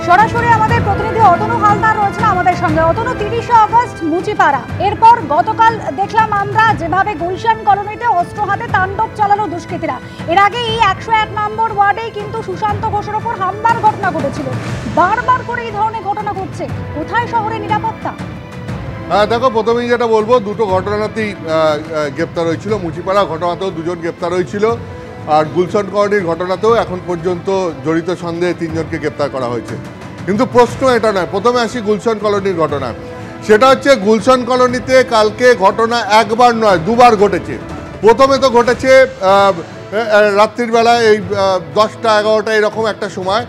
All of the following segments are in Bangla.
সরাসরি আমাদের প্রতিনিধি অতনু হালদার রয়েছেন আমাদের সঙ্গে। অতনু, 30শে আগস্ট মুচিপাড়া, এরপর গতকাল দেখলাম আমরা যেভাবে গুলশান কলোনিতে অস্ত্র হাতে তাণ্ডব চালালো দুষ্কৃতীরা। এর আগে এই 101 নম্বর ওয়ার্ডেই কিন্তু সুশান্ত ঘোষের ওপর হামলার ঘটনা ঘটেছিল। বারবার করে এই ধরনের ঘটনা ঘটছে, কোথায় শহরে নিরাপত্তা? দেখো, প্রথমেই যেটা বলবো, দুটো ঘটনাতেই গ্রেপ্তার হয়েছিল। মুচিপাড়া ঘটনাতেও দুজন গ্রেপ্তার হয়েছিল, আর গুলশান কলোনির ঘটনাতেও এখন পর্যন্ত জড়িত সন্দেহে 3 জনকে গ্রেপ্তার করা হয়েছে। কিন্তু প্রশ্ন এটা নয়, প্রথমে আসি গুলশান কলোনির ঘটনা। সেটা হচ্ছে, গুলশান কলোনিতে কালকে ঘটনা একবার নয়, দুবার ঘটেছে। প্রথমে তো ঘটেছে রাত্রির বেলায়, এই 10টা 11টা এরকম একটা সময়,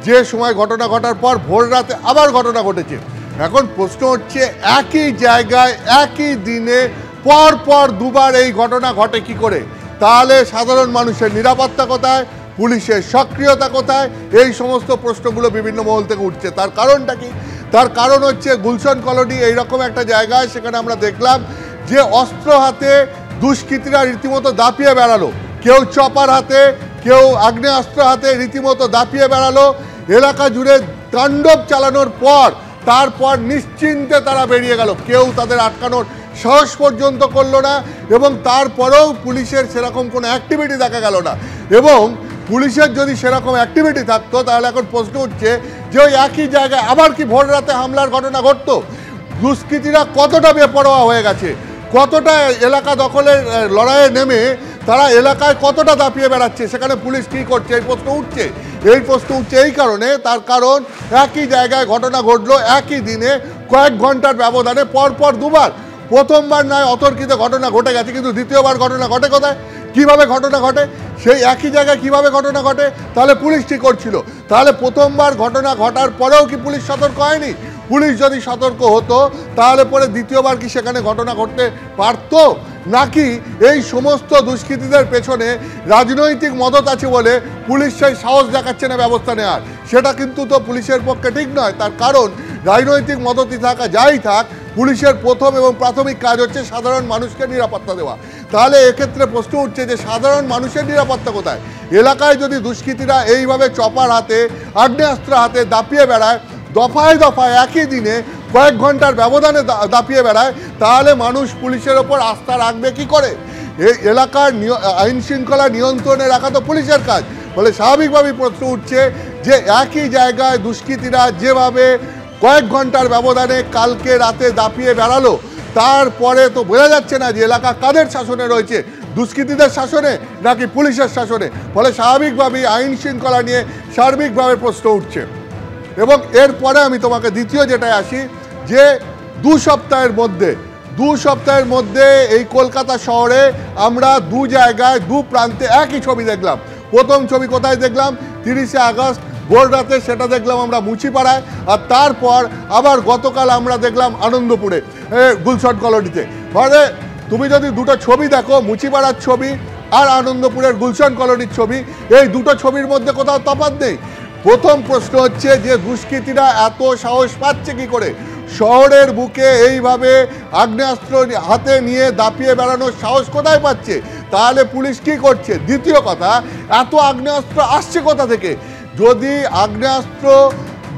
যে সময় ঘটনা ঘটার পর ভোর রাতে আবার ঘটনা ঘটেছে। এখন প্রশ্ন হচ্ছে, একই জায়গায় একই দিনে পর পর দুবার এই ঘটনা ঘটে কি করে? তাহলে সাধারণ মানুষের নিরাপত্তা কোথায়, পুলিশের সক্রিয়তা কোথায়? এই সমস্ত প্রশ্নগুলো বিভিন্ন মহল থেকে উঠছে। তার কারণটা কি? তার কারণ হচ্ছে, গুলশান কলোনি এইরকম একটা জায়গায়, সেখানে আমরা দেখলাম যে অস্ত্র হাতে দুষ্কৃতীরা রীতিমতো দাপিয়ে বেড়ালো। কেউ চপার হাতে, কেউ আগ্নেয়াস্ত্র হাতে রীতিমতো দাপিয়ে বেড়ালো। এলাকা জুড়ে তাণ্ডব চালানোর পর তারপর নিশ্চিন্তে তারা বেরিয়ে গেল। কেউ তাদের আটকানোর সাহস পর্যন্ত করলো না, এবং তারপরেও পুলিশের সেরকম কোনো অ্যাক্টিভিটি দেখা গেল না। এবং পুলিশের যদি সেরকম অ্যাক্টিভিটি থাকতো, তাহলে এখন প্রশ্ন উঠছে যে ওই একই জায়গায় আবার কি ভোর রাতে হামলার ঘটনা ঘটতো? দুষ্কৃতীরা কতটা বেপরোয়া হয়ে গেছে, কতটা এলাকা দখলের লড়াইয়ে নেমে তারা এলাকায় কতটা দাপিয়ে বেড়াচ্ছে, সেখানে পুলিশ কী করছে? এই প্রশ্ন উঠছে। এই প্রশ্ন উঠছে এই কারণে, তার কারণ একই জায়গায় ঘটনা ঘটলো একই দিনে, কয়েক ঘন্টার ব্যবধানে পরপর দুবার। প্রথমবার নয় অতর্কিত ঘটনা ঘটে গেছে, কিন্তু দ্বিতীয়বার ঘটনা ঘটে কোথায়? কিভাবে ঘটনা ঘটে? সেই একই জায়গায় কিভাবে ঘটনা ঘটে? তাহলে পুলিশ কি করছিল? তাহলে প্রথমবার ঘটনা ঘটার পরেও কি পুলিশ সতর্ক হয়নি? পুলিশ যদি সতর্ক হতো, তাহলে পরে দ্বিতীয়বার কি সেখানে ঘটনা ঘটতে পারতো? নাকি এই সমস্ত দুষ্কৃতীদের পেছনে রাজনৈতিক মদত আছে বলে পুলিশ সেই সাহস দেখাচ্ছে না ব্যবস্থা নেওয়ার? সেটা কিন্তু তো পুলিশের পক্ষে ঠিক নয়। তার কারণ, রাজনৈতিক মদতই থাকা যাই থাক, পুলিশের প্রথম এবং প্রাথমিক কাজ হচ্ছে সাধারণ মানুষকে নিরাপত্তা দেওয়া। তাহলে এক্ষেত্রে প্রশ্ন উঠছে যে সাধারণ মানুষের নিরাপত্তা কোথায়? এলাকায় যদি দুষ্কৃতীরা এইভাবে চপার হাতে, আগ্নেয়াস্ত্র হাতে দাপিয়ে বেড়ায়, দফায় দফায় একই দিনে কয়েক ঘন্টার ব্যবধানে দাপিয়ে বেড়ায়, তাহলে মানুষ পুলিশের ওপর আস্থা রাখবে কি করে? এই এলাকার আইন শৃঙ্খলা নিয়ন্ত্রণে রাখা তো পুলিশের কাজ। ফলে স্বাভাবিকভাবেই প্রশ্ন উঠছে যে একই জায়গায় দুষ্কৃতীরা যেভাবে কয়েক ঘন্টার ব্যবধানে কালকে রাতে দাপিয়ে বেড়ালো, তারপরে তো বোঝা যাচ্ছে না যে এলাকা কাদের শাসনে রয়েছে, দুষ্কৃতীদের শাসনে নাকি পুলিশের শাসনে। ফলে স্বাভাবিকভাবেই আইন শৃঙ্খলা নিয়ে সার্বিকভাবে প্রশ্ন উঠছে। এবং এরপরে আমি তোমাকে দ্বিতীয় যেটায় আসি, যে 2 সপ্তাহের মধ্যে এই কলকাতা শহরে আমরা 2 জায়গায় 2 প্রান্তে একই ছবি দেখলাম। প্রথম ছবি কোথায় দেখলাম? 30শে আগস্ট ভোর রাতে, সেটা দেখলাম আমরা মুচিপাড়ায়। আর তারপর আবার গতকাল আমরা দেখলাম আনন্দপুরে, গুলশান কলোনিতে। মানে তুমি যদি দুটো ছবি দেখো, মুচিপাড়ার ছবি আর আনন্দপুরের গুলশান কলোনির ছবি, এই দুটো ছবির মধ্যে কোথাও তফাৎ নেই। প্রথম প্রশ্ন হচ্ছে যে দুষ্কৃতীরা এত সাহস পাচ্ছে কি করে? শহরের বুকে এইভাবে আগ্নেয়াস্ত্র হাতে নিয়ে দাপিয়ে বেড়ানোর সাহস কোথায় পাচ্ছে? তাহলে পুলিশ কি করছে? দ্বিতীয় কথা, এত আগ্নেয়াস্ত্র আসছে কোথা থেকে? যদি আগ্নেয়াস্ত্র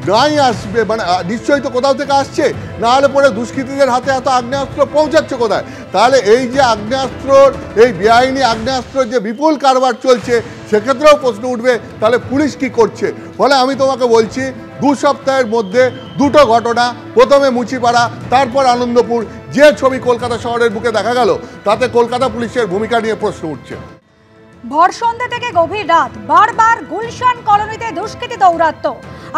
নাই আসবে, মানে নিশ্চয়ই তো কোথাও থেকে আসছে, না হলে পরে দুষ্কৃতীদের হাতে এত আগ্নেয়াস্ত্র পৌঁছাচ্ছে কোথায়? তাহলে এই যে আগ্নেয়াস্ত্রর, এই বেআইনি আগ্নেয়াস্ত্রের যে বিপুল কারবার চলছে, সেক্ষেত্রেও প্রশ্ন উঠবে তাহলে পুলিশ কি করছে? ফলে আমি তোমাকে বলছি, 2 সপ্তাহের মধ্যে দুটো ঘটনা, প্রথমে মুচিপাড়া, তারপর আনন্দপুর, যে ছবি কলকাতা শহরের বুকে দেখা গেল, তাতে কলকাতা পুলিশের ভূমিকা নিয়ে প্রশ্ন উঠছে। ভর সন্ধ্যা থেকে গভীর রাত বারবার গুলশান কলোনিতে দুষ্কৃতী দৌরাত্ম্য,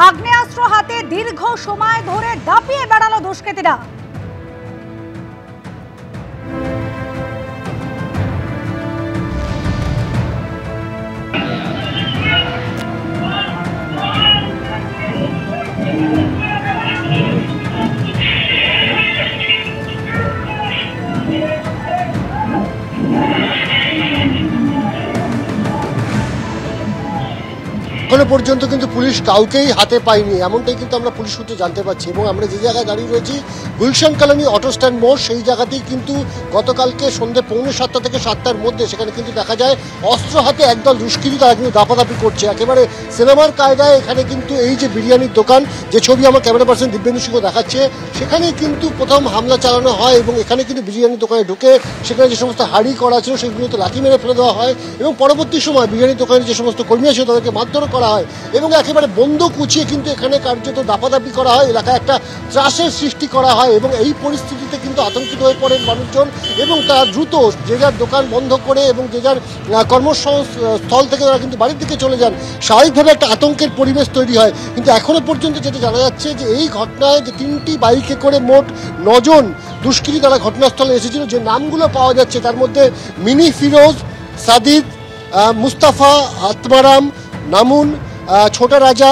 আগ্নেয়াস্ত্র হাতে দীর্ঘ সময় ধরে দাপিয়ে বেড়ালো দুষ্কৃতীরা। কোনো পর্যন্ত কিন্তু পুলিশ কাউকেই হাতে পায়নি, এমনটাই কিন্তু আমরা পুলিশ সূত্রে জানতে পারছি। এবং আমরা যে জায়গায় দাঁড়িয়ে রয়েছি গুলশান কলোনি অটো স্ট্যান্ড মোড়, সেই জায়গাতেই কিন্তু গতকালকে সন্ধ্যে 6:45 থেকে 7টার মধ্যে সেখানে কিন্তু দেখা যায় অস্ত্র হাতে একদল দুষ্কৃতী তারা কিন্তু দাপাদাপি করছে একেবারে সিনেমার কায়দায়। এখানে কিন্তু এই যে বিরিয়ানির দোকান, যে ছবি আমার ক্যামেরা পার্সন দিব্যেন্দু সিংহ দেখাচ্ছে, সেখানেই কিন্তু প্রথম হামলা চালানো হয় এবং এখানে কিন্তু বিরিয়ানির দোকানে ঢুকে সেখানে যে সমস্ত হাড়ি করা ছিল সেগুলোতে লাথি মেরে ফেলে দেওয়া হয় এবং পরবর্তী সময় বিরিয়ানির দোকানে যে সমস্ত কর্মী আছে তাদেরকে মারধর করা হয় এবং একেবারে বন্দুক উঁচিয়ে কিন্তু এখানে কার্যত দাপাদাপি করা হয়, এলাকায় একটা ত্রাসের সৃষ্টি করা হয়। এবং এই পরিস্থিতিতে কিন্তু আতঙ্কিত হয়ে পড়েন মানুষজন এবং তারা দ্রুত যে যার দোকান বন্ধ করে এবং যে যার কর্মস্থল থেকে তারা কিন্তু বাড়ির দিকে চলে যান। স্বাভাবিকভাবে একটা আতঙ্কের পরিবেশ তৈরি হয়। কিন্তু এখনো পর্যন্ত যেটা জানা যাচ্ছে যে এই ঘটনায় যে 3টি বাইকে করে মোট 9 জন দুষ্কৃতী তারা ঘটনাস্থলে এসেছিল, যে নামগুলো পাওয়া যাচ্ছে তার মধ্যে মিনি ফিরোজ, সাদিদ, মুস্তাফা, আত্মারাম, নামুন, ছোটা রাজা,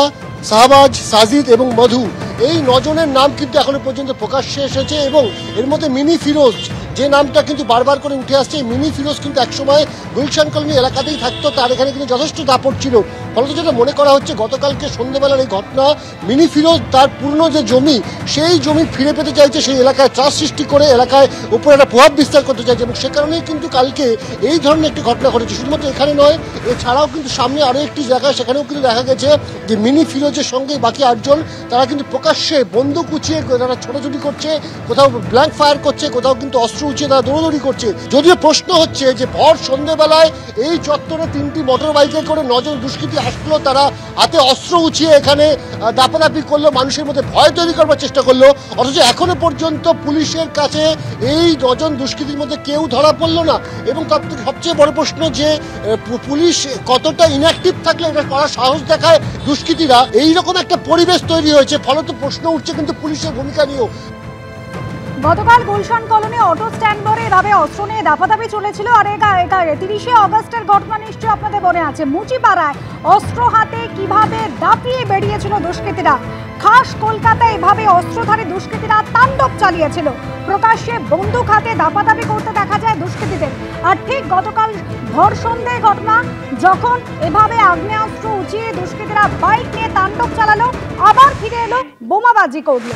শাহবাজ, সাজিদ এবং মধু, এই 9 জনের নাম কিন্তু এখনো পর্যন্ত প্রকাশ্যে এসেছে। এবং এর মধ্যে মিনি ফিরোজ যে নামটা কিন্তু বারবার করে উঠে আসছে, মিনি ফিরোজ কিন্তু একসময় গুলশান কলোনি এলাকাতেই থাকতো, তার এখানে কিন্তু যথেষ্ট দাপট ছিল। ফলত যেটা মনে করা হচ্ছে গতকালকে সন্ধ্যেবেলার এই ঘটনা, মিনি ফিরোজ তার পুরনো যে জমি সেই জমি ফিরে পেতে চাইছে, সেই এলাকায় ত্রাস সৃষ্টি করে এলাকায় উপরে একটা প্রভাব বিস্তার করতে চাইছে এবং সে কারণেই কিন্তু কালকে এই ধরনের একটি ঘটনা ঘটেছে। শুধুমাত্র এখানে নয়, এছাড়াও কিন্তু সামনে আরও একটি জায়গায় সেখানেও কিন্তু দেখা গেছে যে মিনি ফিরোজের সঙ্গে বাকি 8 জন তারা কিন্তু প্রকাশ্যে বন্দুক উঁচিয়ে তারা ছোটাছুটি করছে, কোথাও ব্ল্যাঙ্ক ফায়ার করছে, কোথাও কিন্তু অস্ত্র উঁচিয়ে তারা দৌড়দৌড়ি করছে। যদিও প্রশ্ন হচ্ছে যে ভর সন্ধ্যেবেলায় এই চত্বরে 3টি মোটর বাইকে করে 9 জন দুষ্কৃতী আসলো, তারা হাতে অস্ত্র উঁচিয়ে এখানে দাপাদাপি করলো, মানুষের মধ্যে ভয় তৈরি করবার চেষ্টা করলো, অথচ এখনো পর্যন্ত পুলিশের কাছে এই 9 জন দুষ্কৃতীর মধ্যে কেউ ধরা পড়লো না। এবং তার থেকে সবচেয়ে বড় প্রশ্ন যে পুলিশ কতটা ইনঅ্যাক্টিভ থাকলে এটা করার সাহস দেখায় দুষ্কৃতীরা। এইরকম একটা পরিবেশ তৈরি হয়েছে, ফলত প্রশ্ন উঠছে কিন্তু পুলিশের ভূমিকা নিয়েও। গতকাল গুলশান কলোনি অটো স্ট্যান্ড মোড়ে এভাবে অস্ত্র নিয়ে দাপাদাপি চলেছিল। আর 30শে অগস্টের ঘটনা নিশ্চয়ই আপনাদের মনে আছে, মুচিপাড়ায় অস্ত্র হাতে কিভাবে দাপিয়ে বেরিয়েছিল দুষ্কৃতীরা। খাস কলকাতায় এভাবে অস্ত্রধারী দুষ্কৃতীরা তাণ্ডব চালিয়েছিল, প্রকাশ্যে বন্দুক হাতে দাপাদাপি করতে দেখা যায় দুষ্কৃতীদের। আর ঠিক গতকাল ভর সন্ধ্যায় ঘটনা, যখন এভাবে আগ্নেয়াস্ত্র উঁচিয়ে দুষ্কৃতীরা বাইক নিয়ে তাণ্ডব চালালো, আবার ফিরে এলো, বোমাবাজি করলো।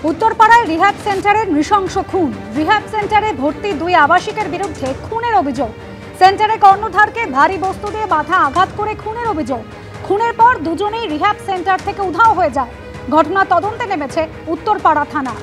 উত্তরপাড়ায় রিহ্যাব সেন্টারের নৃশংস খুন। রিহ্যাব সেন্টারে ভর্তি 2 আবাসিকের বিরুদ্ধে খুনের অভিযোগ। সেন্টারে কর্ণধারকে ভারী বস্তু দিয়ে মাথা আঘাত করে খুনের অভিযোগ। খুনের পর দুজনেই রিহ্যাব সেন্টার থেকে উধাও হয়ে যায়। ঘটনা তদন্তে নেমেছে উত্তরপাড়া থানা।